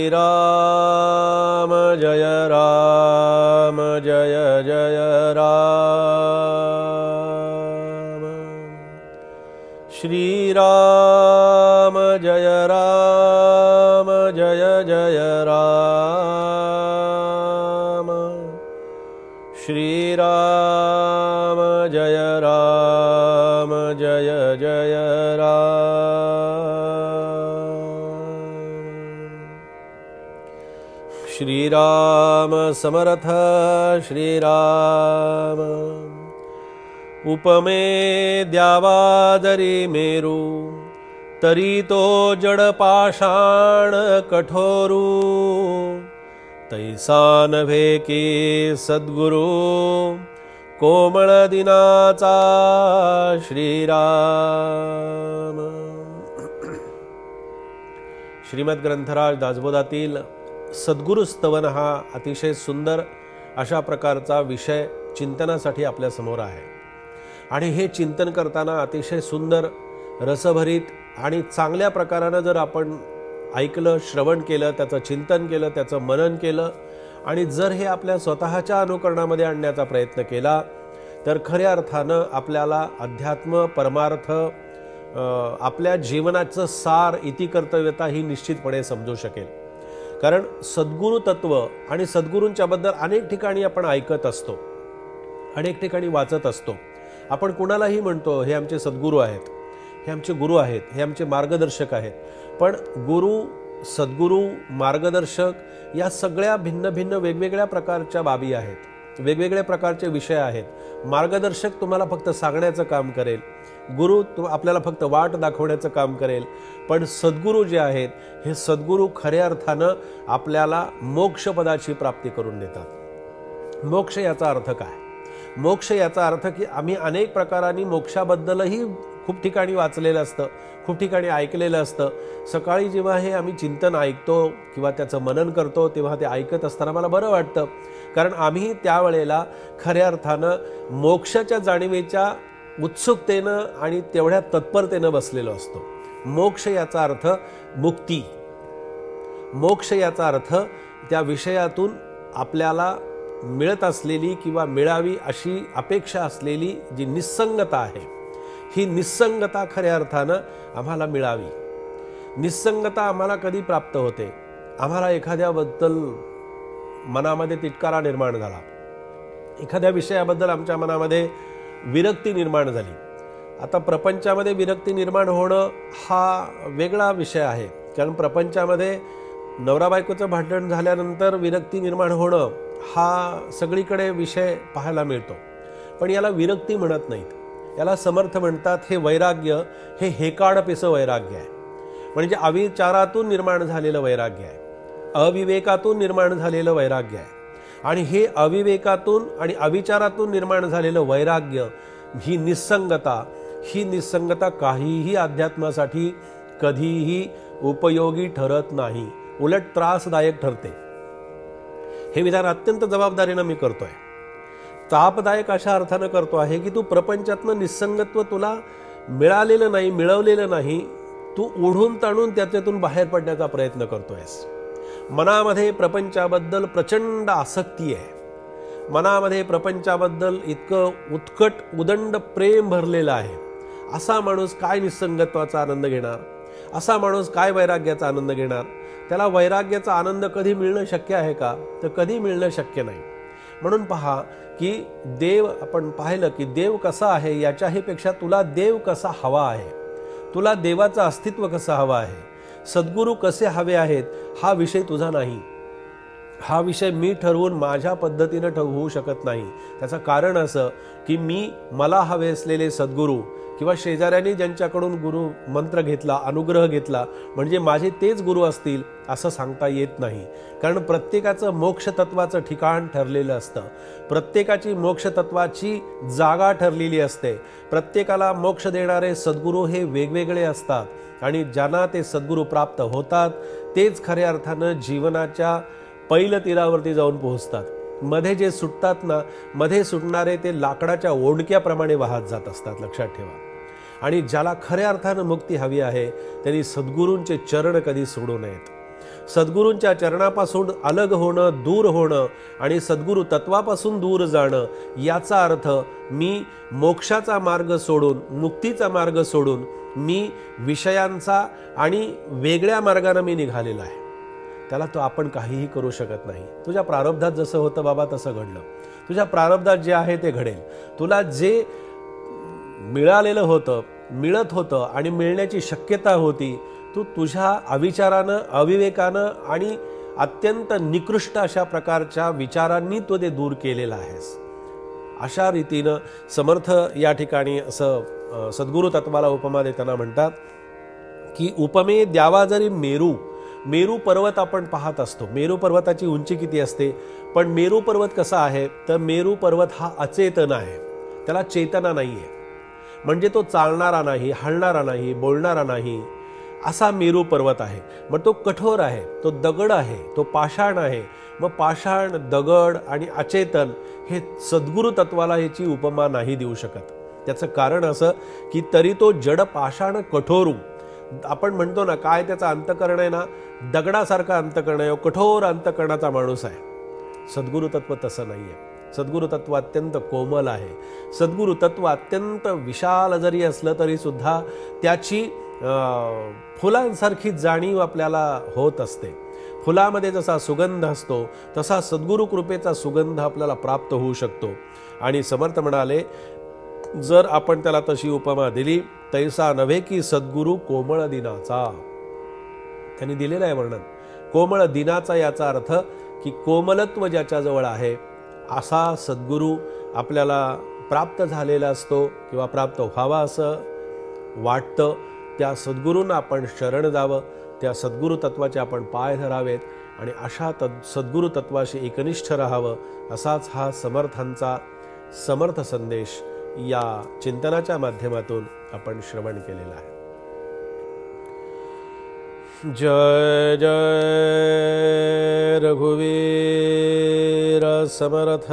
श्रीराम जय राम जय जय राम। श्रीराम जय राम जय जय राम। श्रीराम जय राम जय जय राम। श्रीराम समर्थ श्रीराम। उपमे द्यावा जरी मेरू, तरी तो जड पाषाण कठोरू। तैसा नव्हे की सद्गुरु, कोमळ दिनाचा श्रीराम। श्रीमद ग्रंथराज दासबोधातील सद्गुरु स्तवन हा अतिशय सुंदर अशा प्रकारचा विषय चिंतनासाठी आपल्या समोर आहे। आणि हे चिंतन करताना अतिशय सुंदर रसभरीत आणि चांगल्या प्रकाराने जर आपण ऐकलं, श्रवण केलं, त्याचं चिंतन केलं, त्याचं मनन केलं आणि जर हे आपल्या स्वतःच्या अनुकरणामध्ये आणण्याचा प्रयत्न केला तर खऱ्या अर्थानं आपल्याला अध्यात्म, परमार्थ, आपल्या जीवनाचं सार, इति कर्तव्यता ही निश्चितपणे समजू शकेल। कारण सद्गुरु तत्व आणि सद्गुरूंच्याबद्दल अनेक ठिकाणी आपण ऐकत असतो, अनेक ठिकाणी वाचत असतो। आपण कुणालाही म्हणतो हे आमचे सद्गुरू आहेत, हे आमचे गुरु आहेत, हे आमचे मार्गदर्शक आहेत। पण गुरु, सद्गुरू, मार्गदर्शक या सगळ्या भिन्न भिन्न वेगवेगळ्या प्रकारच्या बाबी आहेत, वेगवेगळ्या प्रकारचे विषय आहेत। मार्गदर्शक तुम्हाला फक्त सांगण्याचं काम करेल, गुरु आपल्याला फक्त वाट दाखवण्याचं काम करेल। पण सद्गुरू जे आहेत हे सद्गुरू खऱ्या अर्थानं आपल्याला मोक्षपदाची प्राप्ती करून देतात। मोक्ष याचा अर्थ काय? मोक्ष याचा अर्थ की आम्ही अनेक प्रकारांनी मोक्षाबद्दलही खूप ठिकाणी वाचलेलं असतं, खूप ठिकाणी ऐकलेलं असतं। सकाळी जेव्हा हे आम्ही चिंतन ऐकतो किंवा त्याचं मनन करतो तेव्हा ते ऐकत असताना मला बरं वाटतं, कारण आम्ही त्यावेळेला खऱ्या अर्थानं मोक्षाच्या जाणीवेच्या उत्सुकतेनं आणि तेवढ्या तत्परतेनं बसलेलो असतो। मोक्ष याचा अर्थ मुक्ती, मोक्ष याचा अर्थ त्या विषयातून आपल्याला मिळत असलेली किंवा मिळावी अशी अपेक्षा असलेली जी निस्संगता आहे, ही निस्संगता खऱ्या अर्थानं आम्हाला मिळावी। निस्संगता आम्हाला कधी प्राप्त होते? आम्हाला एखाद्याबद्दल मनामध्ये तिटकारा निर्माण झाला, एखाद्या विषयाबद्दल आमच्या मनामध्ये विरक्ती निर्माण झाली। आता प्रपंचामध्ये विरक्ती निर्माण होणं हा वेगळा विषय आहे, कारण प्रपंचामध्ये नवरा बायकोचं भांडण झाल्यानंतर विरक्ती निर्माण होणं हा सगळीकडे विषय पाहायला मिळतो। पण याला विरक्ती म्हणत नाहीत, याला समर्थ म्हणतात हे वैराग्य, हे हेकाडपेचं वैराग्य आहे। म्हणजे अविचारातून निर्माण झालेलं वैराग्य आहे, अविवेकातून निर्माण झालेलं वैराग्य आहे। आणि हे अविवेकातून आणि अविचारातून निर्माण झालेलं वैराग्य, ही निस्संगता काहीही अध्यात्मासाठी कधीही उपयोगी ठरत नाही, उलट त्रासदायक ठरते। हे विधान अत्यंत जबाबदारीनं मी करतोय, तापदायक अशा अर्थानं करतो आहे की तू प्रपंचातनं निस्संगत्व तुला मिळालेलं नाही, मिळवलेलं नाही, तू ओढून ताणून त्याच्यातून बाहेर पडण्याचा प्रयत्न करतोयस। मनामध्ये प्रपंचाबद्दल प्रचंड आसक्ती आहे, मनामध्ये प्रपंचाबद्दल इतकं उत्कट उदंड प्रेम भरलेलं आहे। असा माणूस काय निस्संगत्वाचा आनंद घेणार? असा माणूस काय वैराग्याचा आनंद घेणार? त्याला वैराग्याचा आनंद कधी मिळणं शक्य आहे का? तर कधी मिळणं शक्य नाही। म्हणून पहा की देव, आपण पाहिलं की देव कसा आहे याच्याही पेक्षा तुला देव कसा हवा आहे, तुला देवाचं अस्तित्व कसं हवं आहे, सद्गुरू कसे हवे आहेत हा विषय तुझा नाही। हा विषय मी ठरवून माझ्या पद्धतीने होऊ शकत नाही। त्याचं कारण असं की मला हवे असलेले सद्गुरू किंवा शेजाऱ्यांनी ज्यांच्याकडून गुरु मंत्र घेतला, अनुग्रह घेतला म्हणजे माझे तेच गुरु असतील असं सांगता येत नाही। कारण प्रत्येकाचं मोक्ष तत्वाचं ठिकाण ठरलेलं असतं, प्रत्येकाची मोक्ष तत्वाची जागा ठरलेली असते। प्रत्येकाला मोक्ष देणारे सद्गुरू हे वेगवेगळे असतात आणि ज्यांना ते सद्गुरू प्राप्त होतात तेच खऱ्या अर्थानं जीवनाच्या पहिल्या तीरावरती जाऊन पोहोचतात। मध्ये जे सुटतात ना, मध्ये सुटणारे ते लाकडाच्या ओंडक्याप्रमाणे वाहत जात असतात, लक्षात ठेवा। आणि ज्याला खऱ्या अर्थानं मुक्ती हवी आहे त्यांनी सद्गुरूंचे चरण कधी सोडू नयेत। सद्गुरूंच्या चरणापासून अलग होणं, दूर होणं आणि सद्गुरू तत्वापासून दूर जाणं, याचा अर्थ मी मोक्षाचा मार्ग सोडून, मुक्तीचा मार्ग सोडून मी विषयांचा आणि वेगळ्या मार्गाने मी निघालेला आहे. त्याला तो आपण काहीही करू शकत नाही. तुझ्या प्रारब्धात जसं होतं बाबा तसं घडलं. तुझ्या प्रारब्धात जे आहे ते घडेल. तुला जे मिळालेलं होतं, मिळत होतं आणि मिळण्याची शक्यता होती, तू तुझ्या अविचारानं, अविवेकानं आणि अत्यंत निकृष्ट अशा प्रकारच्या विचारांनी तो ते दूर केलेला आहेस. अशा रीतीनं समर्थ या ठिकाणी असं सद्गुरू तत्वाला उपमा देताना म्हणतात की उपमे द्यावा जरी मेरू पर्वत आपण पाहत असतो. मेरू पर्वताची उंची किती असते, पण मेरू पर्वत कसा आहे तर मेरू पर्वत हा अचेतन आहे, त्याला चेतना नाही आहे. म्हणजे तो चालणारा नाही, हलणारा नाही, बोलणारा नाही, असा मेरू पर्वत आहे. मग तो कठोर आहे, तो दगड आहे, तो पाषाण आहे. मग पाषाण, दगड आणि अचेतन हे सद्गुरू तत्वाला याची उपमा नाही देऊ शकत. त्याचं कारण असं की तरी तो जड पाषाण कठोरू, आपण म्हणतो ना काय त्याचा अंतकरण आहे ना, दगडासारखा अंतकरण आहे, कठोर अंतकरणाचा माणूस आहे. सद्गुरू तत्व तसं नाही आहे. सद्गुरू तत्व अत्यंत कोमल आहे. सद्गुरू तत्व अत्यंत विशाल जरी असलं तरी सुद्धा त्याची फुलांसारखी जाणीव आपल्याला होत असते. फुलामध्ये जसा सुगंध असतो तसा सद्गुरू कृपेचा सुगंध आपल्याला प्राप्त होऊ शकतो. आणि समर्थ म्हणाले, जर आपण त्याला तशी उपमा दिली, तैसा नव्हे की सद्गुरू कोमळ दिनाचा. त्यांनी दिलेलं आहे वर्णन कोमळ दिनाचा. याचा अर्थ की कोमलत्व ज्याच्याजवळ आहे असा सद्गुरू आपल्याला प्राप्त झालेला असतो किंवा प्राप्त व्हावा असं वाटतं. त्या सद्गुरूंना आपण शरण जावं, त्या सद्गुरू तत्वाचे आपण पाय धरावेत आणि अशा सद्गुरू तत्वाशी एकनिष्ठ राहावं. असाच हा समर्थांचा समर्थ संदेश या चिंतनाच्या माध्यमातून आपण श्रवण केलेला आहे. जय जय रघुवीर समर्थ.